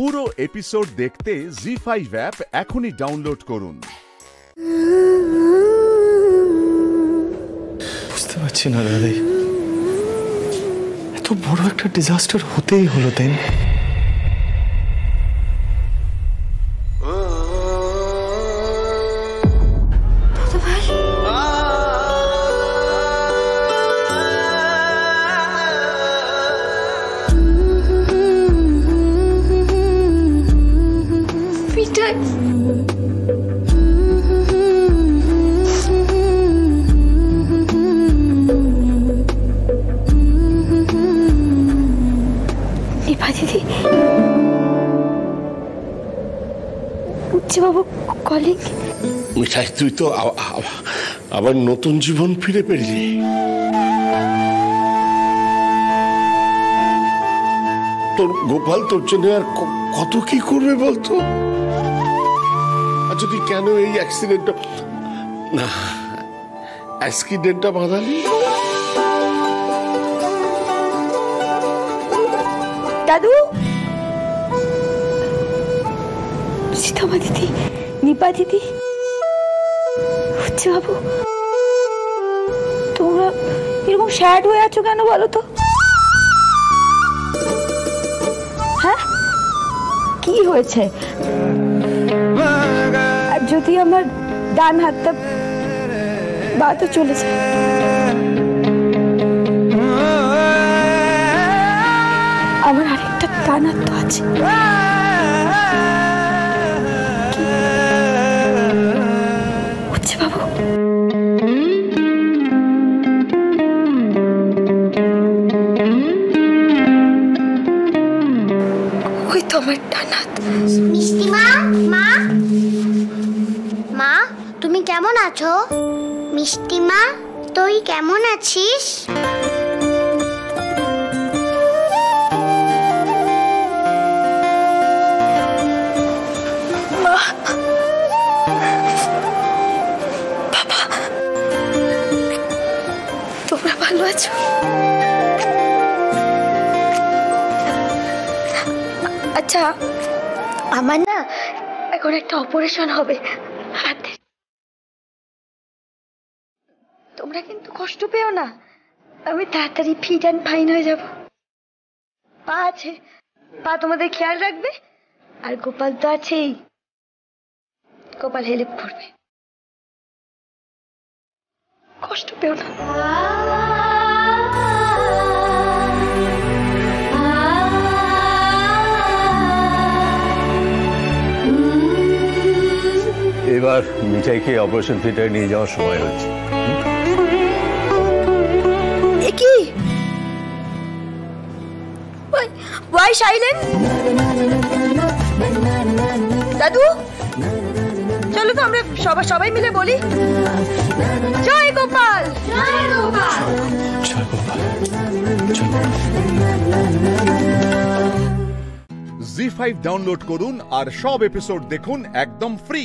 পুরো এপিসোড দেখতে জি5 অ্যাপ এখনই ডাউনলোড করুন। বুঝতে পারছি না দাদাই, এত বড় একটা ডিজাস্টার হতেই হলো তাই না? বাবু কলিং। মিঠাই, তুই তো আবার নতুন জীবন ফিরে পেলি। তোর গোপাল তোর জন্য আর কত কি করবে বলতো? আচ্ছা, তুই কেন এই অ্যাক্সিডেন্টটা বাঁধালি? দাদু, সীতামা দিদি, নিপা দিদি, বাবু, তোমরা এরকম স্যাড হয়ে আছো কেন বলো তো? হ্যাঁ, কি হয়েছে? আর যদি আমার ডান হাতটা বাতে চলে যায়? আমার আরেকটা ডান হাত তো আছে। বাবু, ওই তো আমার ডান হাত। মিষ্টিমা, মা, মা, তুমি কেমন আছো? মিষ্টিমা, তুই কেমন আছিস? তোমরা ভালো আছো? আচ্ছা, আমার না এখন একটা অপারেশন হবে হাতে। তোমরা কিন্তু কষ্ট পেও না, আমি তাড়াতাড়ি ফিট অ্যান্ড ফাইন হয়ে যাব। পা আছে, পা তোমাদের খেয়াল রাখবে। আর গোপাল তো আছেই, গোপাল হেল্প করবে। কষ্ট পেও না। এবার মিঠাইকে অপারেশন থিয়েটারে নিয়ে যাওয়ার সময় হয়েছে। কি? Why silent? দাদু, চলো তো আমরা সবাই মিলে বলি জয় গোপাল, জয় গোপাল, জয় গোপাল, জয়। জি5 ডাউনলোড করুন আর সব এপিসোড দেখুন একদম ফ্রি।